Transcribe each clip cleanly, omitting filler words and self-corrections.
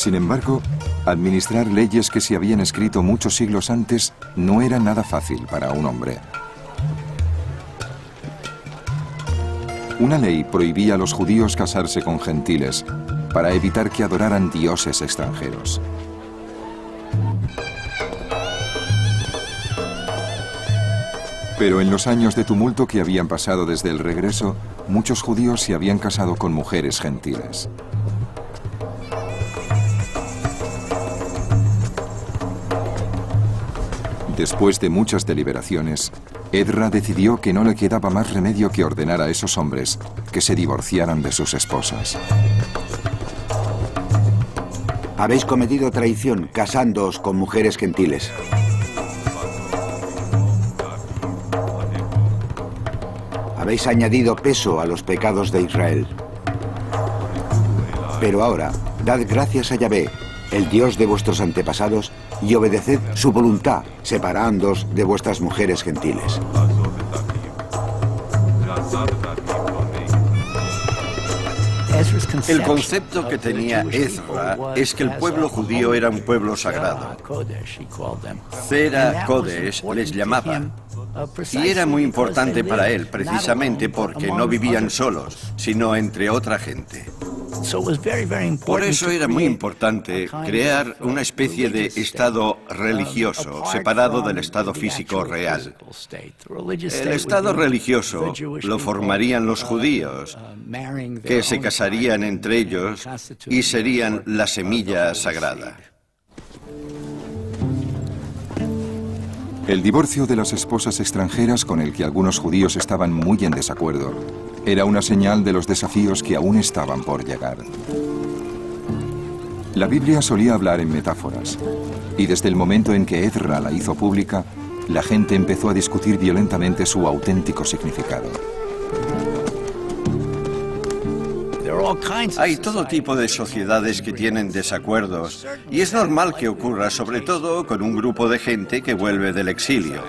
Sin embargo, administrar leyes que se habían escrito muchos siglos antes no era nada fácil para un hombre. Una ley prohibía a los judíos casarse con gentiles para evitar que adoraran dioses extranjeros. Pero en los años de tumulto que habían pasado desde el regreso, muchos judíos se habían casado con mujeres gentiles. Después de muchas deliberaciones, Edra decidió que no le quedaba más remedio que ordenar a esos hombres que se divorciaran de sus esposas. Habéis cometido traición casándoos con mujeres gentiles. Habéis añadido peso a los pecados de Israel. Pero ahora, dad gracias a Yahvé, el Dios de vuestros antepasados, y obedeced su voluntad, separándoos de vuestras mujeres gentiles. El concepto que tenía Ezra es que el pueblo judío era un pueblo sagrado. Zera Kodesh les llamaba. Y era muy importante para él, precisamente porque no vivían solos, sino entre otra gente. Por eso era muy importante crear una especie de estado religioso, separado del estado físico real. El estado religioso lo formarían los judíos, que se casarían entre ellos y serían la semilla sagrada. El divorcio de las esposas extranjeras, con el que algunos judíos estaban muy en desacuerdo, era una señal de los desafíos que aún estaban por llegar. La Biblia solía hablar en metáforas, y desde el momento en que Ezra la hizo pública, la gente empezó a discutir violentamente su auténtico significado. Hay todo tipo de sociedades que tienen desacuerdos, y es normal que ocurra, sobre todo con un grupo de gente que vuelve del exilio.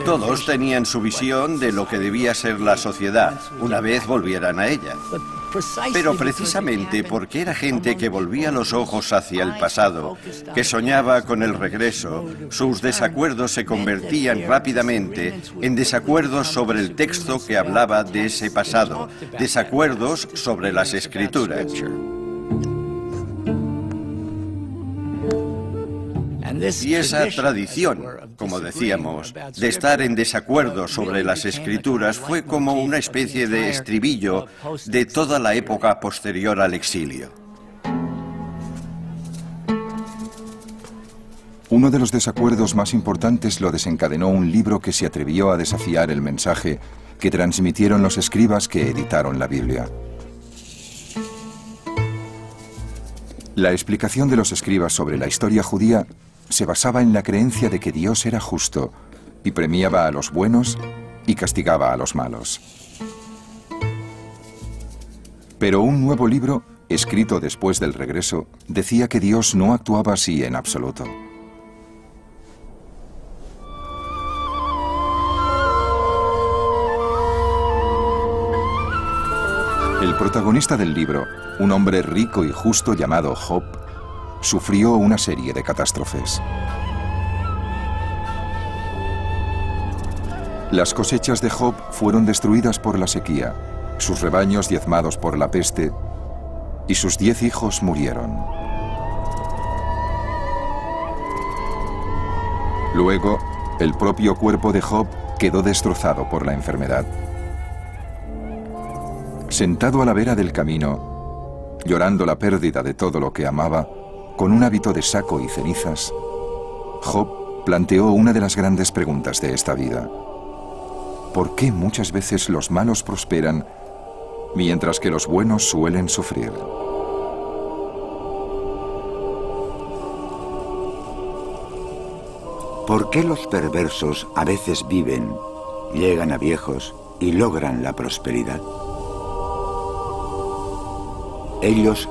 Todos tenían su visión de lo que debía ser la sociedad, una vez volvieran a ella. Pero precisamente porque era gente que volvía los ojos hacia el pasado, que soñaba con el regreso, sus desacuerdos se convertían rápidamente en desacuerdos sobre el texto que hablaba de ese pasado, desacuerdos sobre las Escrituras. Y esa tradición, como decíamos, de estar en desacuerdo sobre las Escrituras fue como una especie de estribillo de toda la época posterior al exilio. Uno de los desacuerdos más importantes lo desencadenó un libro que se atrevió a desafiar el mensaje que transmitieron los escribas que editaron la Biblia. La explicación de los escribas sobre la historia judía se basaba en la creencia de que Dios era justo y premiaba a los buenos y castigaba a los malos. Pero un nuevo libro, escrito después del regreso, decía que Dios no actuaba así en absoluto. El protagonista del libro, un hombre rico y justo llamado Job, sufrió una serie de catástrofes. Las cosechas de Job fueron destruidas por la sequía, sus rebaños diezmados por la peste, y sus 10 hijos murieron. Luego, el propio cuerpo de Job quedó destrozado por la enfermedad. Sentado a la vera del camino, llorando la pérdida de todo lo que amaba, con un hábito de saco y cenizas, Job planteó una de las grandes preguntas de esta vida. ¿Por qué muchas veces los malos prosperan, mientras que los buenos suelen sufrir? ¿Por qué los perversos a veces viven, llegan a viejos y logran la prosperidad? Ellos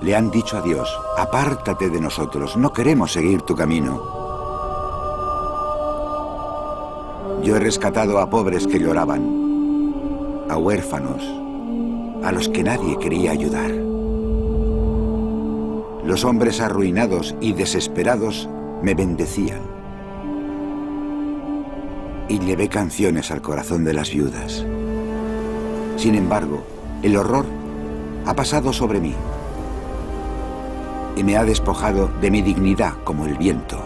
le han dicho a Dios: apártate de nosotros, no queremos seguir tu camino. Yo he rescatado a pobres que lloraban, a huérfanos, a los que nadie quería ayudar. Los hombres arruinados y desesperados me bendecían. Y llevé canciones al corazón de las viudas. Sin embargo, el horror ha pasado sobre mí y me ha despojado de mi dignidad como el viento.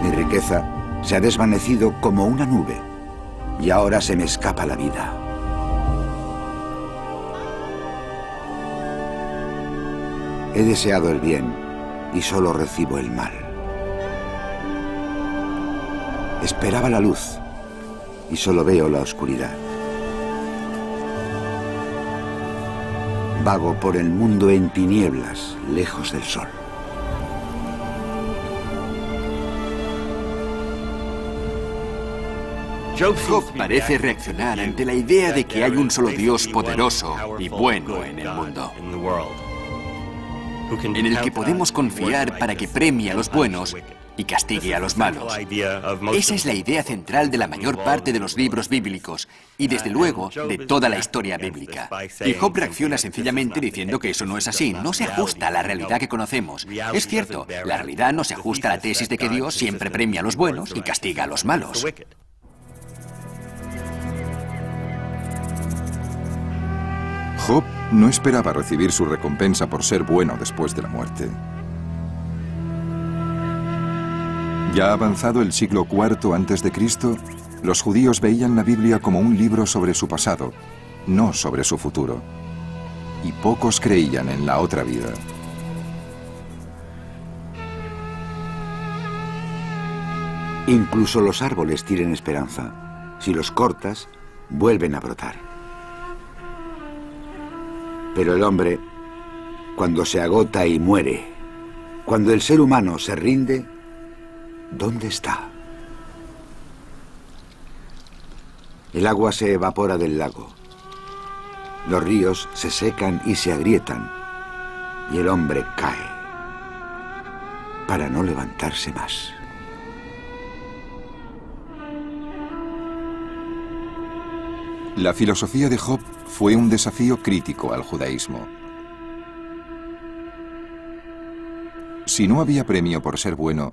Mi riqueza se ha desvanecido como una nube y ahora se me escapa la vida. He deseado el bien y solo recibo el mal. Esperaba la luz y solo veo la oscuridad. Vago por el mundo en tinieblas, lejos del sol. Job parece reaccionar ante la idea de que hay un solo Dios poderoso y bueno en el mundo, en el que podemos confiar para que premie a los buenos y castigue a los malos. Esa es la idea central de la mayor parte de los libros bíblicos y, desde luego, de toda la historia bíblica. Y Job reacciona sencillamente diciendo que eso no es así, no se ajusta a la realidad que conocemos. Es cierto, la realidad no se ajusta a la tesis de que Dios siempre premia a los buenos y castiga a los malos. Job no esperaba recibir su recompensa por ser bueno después de la muerte. Ya avanzado el siglo IV a.C., los judíos veían la Biblia como un libro sobre su pasado, no sobre su futuro. Y pocos creían en la otra vida. Incluso los árboles tienen esperanza. Si los cortas, vuelven a brotar. Pero el hombre, cuando se agota y muere, cuando el ser humano se rinde, ¿dónde está? El agua se evapora del lago. Los ríos se secan y se agrietan. Y el hombre cae para no levantarse más. La filosofía de Job fue un desafío crítico al judaísmo. Si no había premio por ser bueno,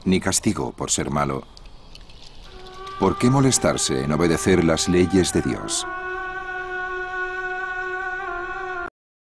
ni castigo por ser malo, ¿por qué molestarse en obedecer las leyes de Dios?